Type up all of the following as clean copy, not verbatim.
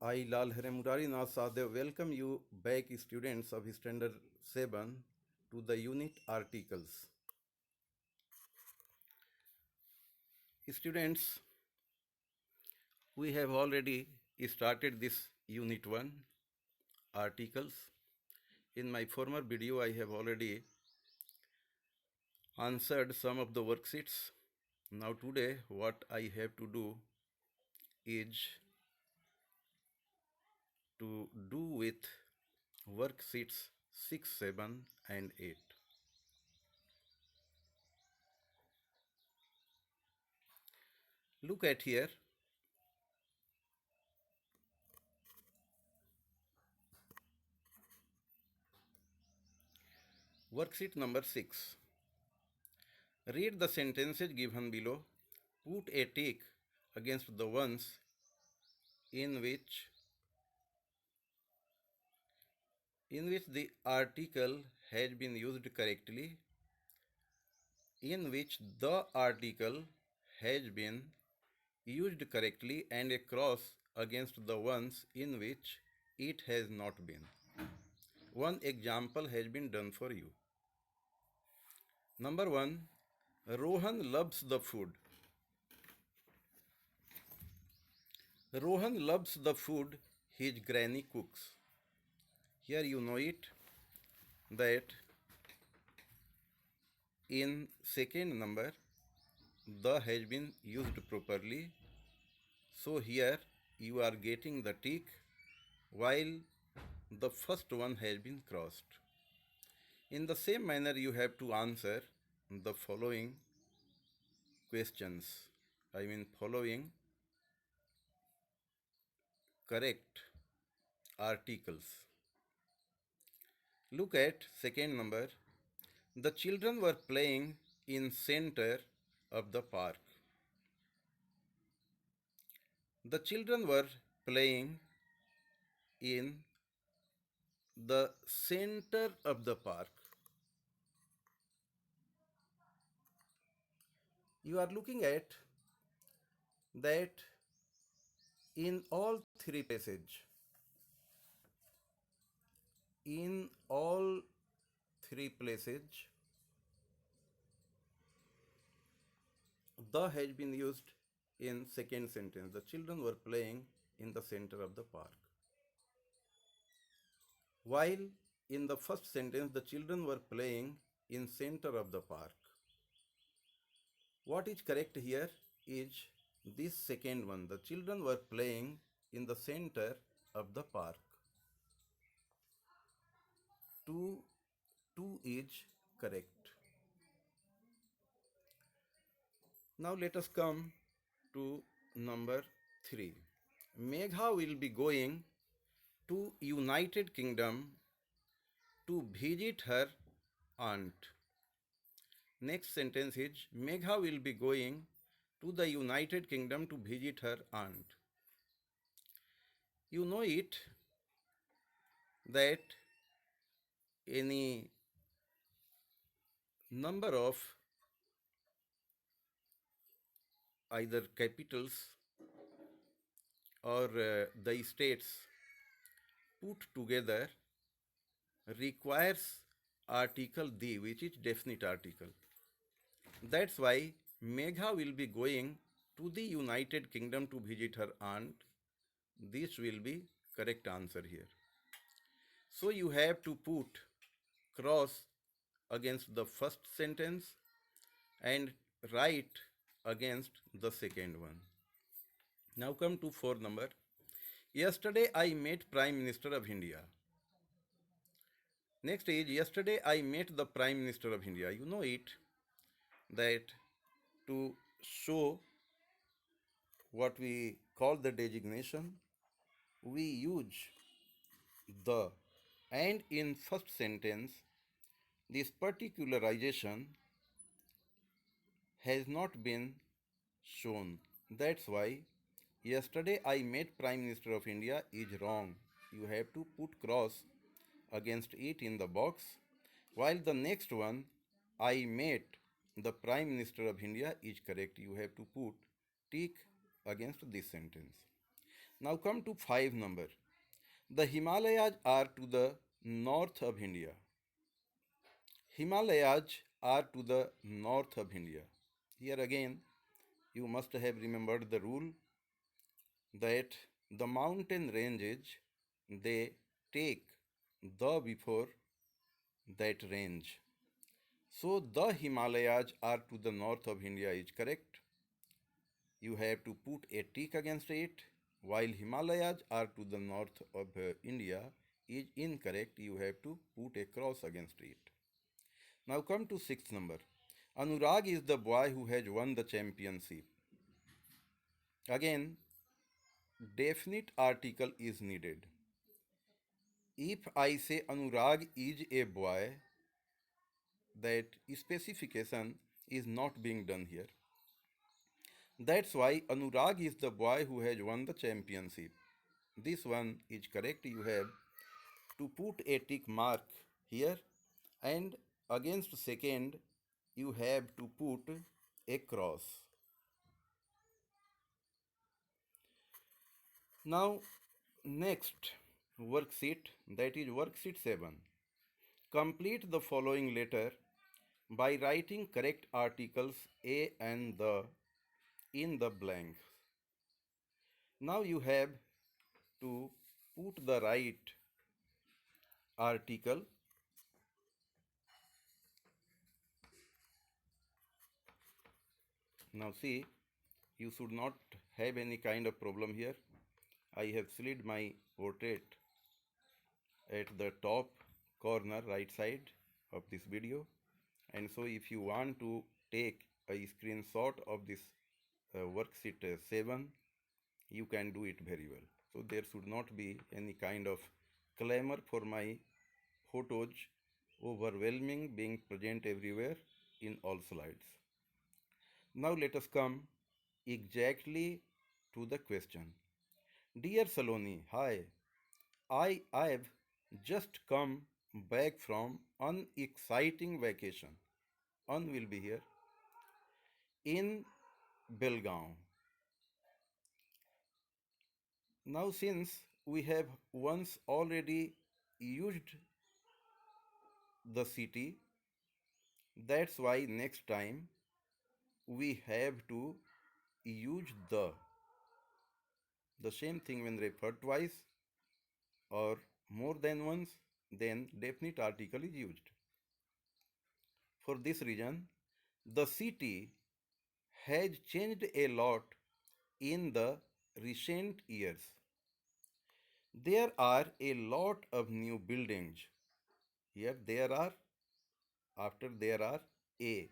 I, Lal Hare Murari Nath Sadev, welcome you back, students of Standard 7, to the unit articles. Students, we have already started this unit 1 articles. In my former video, I have already answered some of the worksheets. Now today, what I have to do is to do with worksheets 6, 7 and 8. Look at here. Worksheet number 6. Read the sentences given below. Put a tick against the ones in which the article has been used correctly, in which the article has been used correctly, and a cross against the ones in which it has not been. One example has been done for you. Number 1. Rohan loves the food. Rohan loves the food his granny cooks. Here you know it that in second number the has been used properly. So here you are getting the tick while the first one has been crossed. In the same manner you have to answer the following questions. Following correct articles. Look at second number. The children were playing in center of the park. The children were playing in the center of the park. You are looking at that in all three places, the has been used in second sentence. The children were playing in the center of the park. While in the first sentence, the children were playing in center of the park. What is correct here is this second one. The children were playing in the center of the park. 2 is correct. Now let us come to number 3. Megha will be going to United Kingdom to visit her aunt. Next sentence is Megha will be going to the United Kingdom to visit her aunt. You know it that any number of either capitals or the states put together requires article the, which is definite article. That's why Megha will be going to the United Kingdom to visit her aunt. This will be correct answer here. So you have to put cross against the first sentence and write against the second one. Now come to 4 number. Yesterday I met Prime Minister of India. Next is yesterday I met the Prime Minister of India. You know it that to show what we call the designation, we use the, and in first sentence this particularization has not been shown. That's why yesterday I met Prime Minister of India is wrong. You have to put cross against it in the box, while the next one I met the Prime Minister of India is correct. You have to put tick against this sentence. Now come to 5 number. The Himalayas are to the north of India. Himalayas are to the north of India. Here again, you must have remembered the rule that the mountain ranges they take the before that range. So the Himalayas are to the north of India is correct. You have to put a tick against it, while Himalayas are to the north of India is incorrect. You have to put a cross against it. Now come to 6th number. Anurag is the boy who has won the championship. Again, definite article is needed. If I say Anurag is a boy, that specification is not being done here. That's why Anurag is the boy who has won the championship. This one is correct. You have to put a tick mark here, and against second you have to put a cross. Now next worksheet, that is worksheet 7. Complete the following letter by writing correct articles a and the in the blanks. Now you have to put the right article. Now see, you should not have any kind of problem here. I have slid my portrait at the top corner right side of this video, and so if you want to take a screenshot of this worksheet 7, you can do it very well. So there should not be any kind of clamor for my photos overwhelming being present everywhere in all slides. Now let us come exactly to the question. Dear Saloni, hi. I've just come back from an exciting vacation. Un will be here in Belgaum. Now, since we have once already used the city, that's why next time we have to use the same thing when referred twice or more than once, then definite article is used. For this reason, the city has changed a lot in the recent years. There are a lot of new buildings. Here there are, after there are a.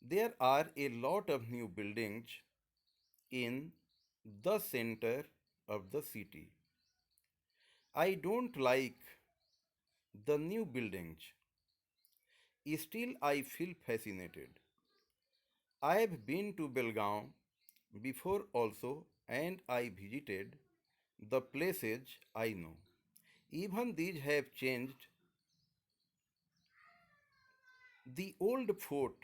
There are a lot of new buildings in the center of the city. I don't like the new buildings. Still, I feel fascinated. I have been to Belgaum before also, and I visited the places I know. Even these have changed. The old fort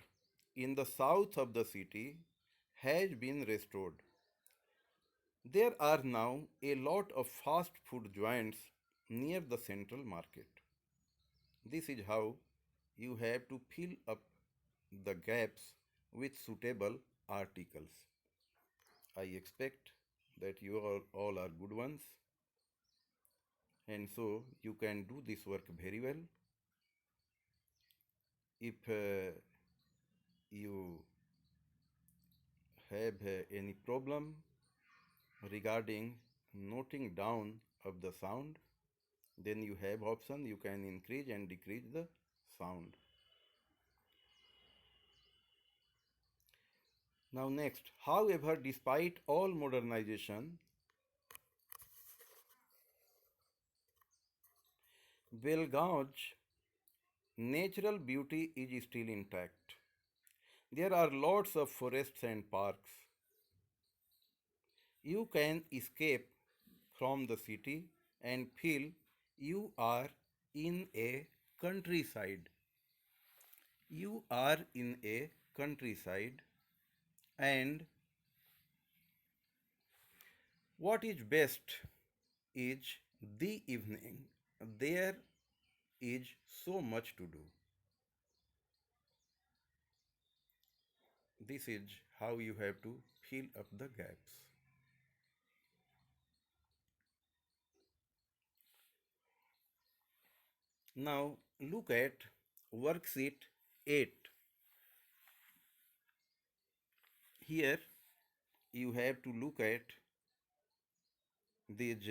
in the south of the city has been restored. There are now a lot of fast food joints near the central market. This is how you have to fill up the gaps with suitable articles. I expect that you all are good ones, and so you can do this work very well. If you have any problem regarding noting down of the sound, then you have option, you can increase and decrease the sound. Now next, however, despite all modernization, Belgaum's natural beauty is still intact. There are lots of forests and parks. You can escape from the city and feel you are in a countryside. You are in a countryside, and What is best is the evening. There is so much to do. This is how you have to fill up the gaps. Now look at worksheet 8. Here you have to look at these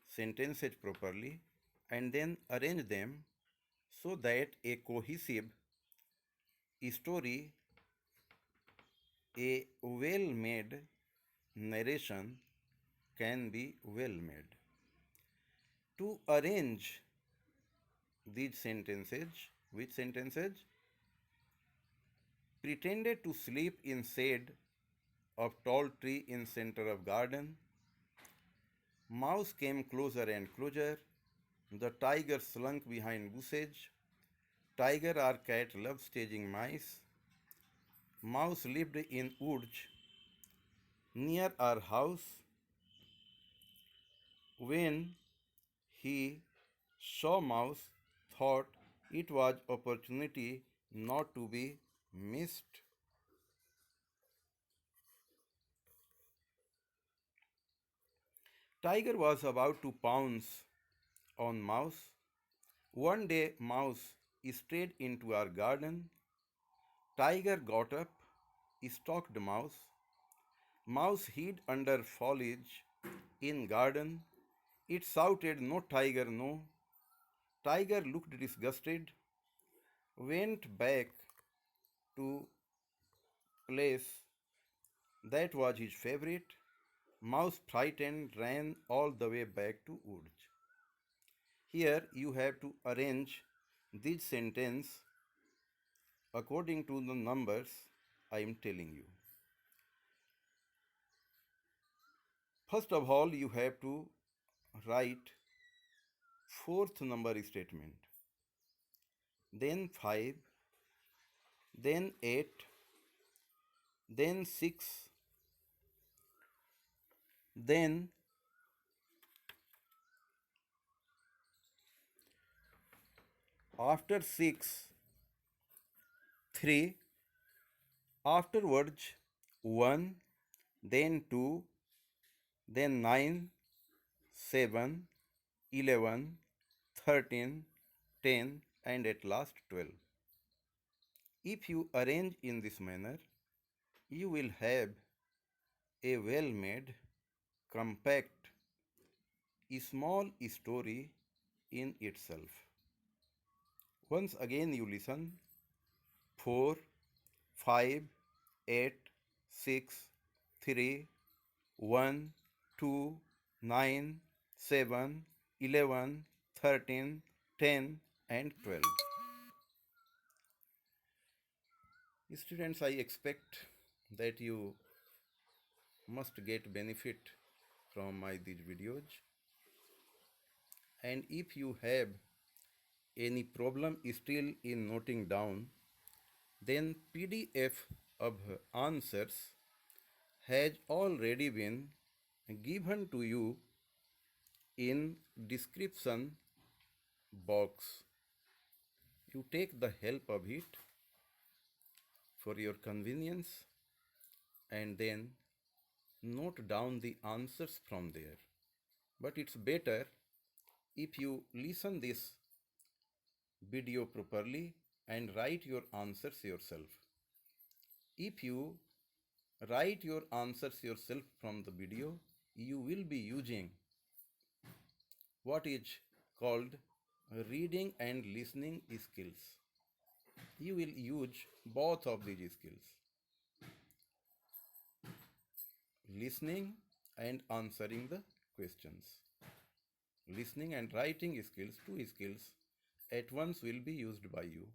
sentences properly and then arrange them so that a cohesive story, a well made narration can be well made. To arrange these sentences, which sentences? Pretended to sleep in shade of tall tree in center of garden. Mouse came closer and closer. The tiger slunk behind bushes. Tiger or cat loves chasing mice. Mouse lived in woods near our house. When he saw mouse, thought it was opportunity not to be missed. Tiger was about to pounce on mouse. One day mouse strayed into our garden. Tiger got up, stalked mouse. Mouse hid under foliage in garden. It shouted, "No, tiger, no." Tiger looked disgusted, went back to place that was his favorite. Mouse, frightened, ran all the way back to woods. Here you have to arrange this sentence according to the numbers I am telling you. First of all, you have to write fourth number statement, then 5, then 8, then 6, then after 6, 3, afterwards 1, then 2, then 9, 7, 11, 13, 10, and at last 12. If you arrange in this manner, you will have a well made, compact, small story in itself. Once again, you listen: 4, 5, 8, 6, 3, 1, 2, 9, 7, 11, 13, 10, and 12. Students, I expect that you must get benefit from my these videos, and if you have any problem still in noting down, then PDF of answers has already been given to you in description box. You take the help of it for your convenience and then note down the answers from there. But it's better if you listen this video properly and write your answers yourself. If you write your answers yourself from the video, you will be using what is called reading and listening skills. You will use both of these skills, listening and answering the questions. Listening and writing skills, two skills at once will be used by you,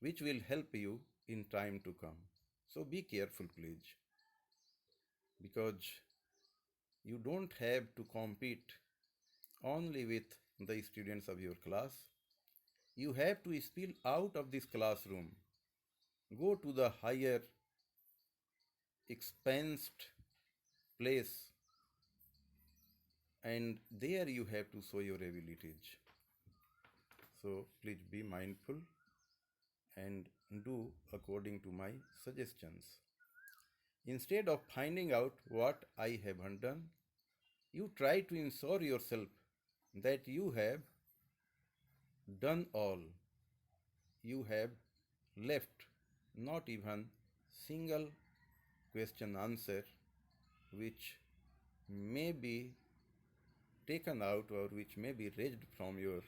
which will help you in time to come. So be careful, please, because you don't have to compete only with the students of your class. You have to spill out of this classroom, go to the higher expensed place and there you have to show your abilities. So please be mindful and do according to my suggestions. Instead of finding out what I haven't done, you try to ensure yourself that you have done all. You have left not even single question answer which may be taken out or which may be raised from your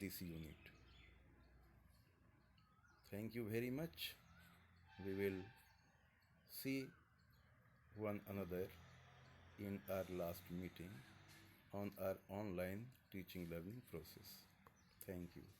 this unit. Thank you very much. We will see one another in our last meeting on our online teaching learning process. Thank you.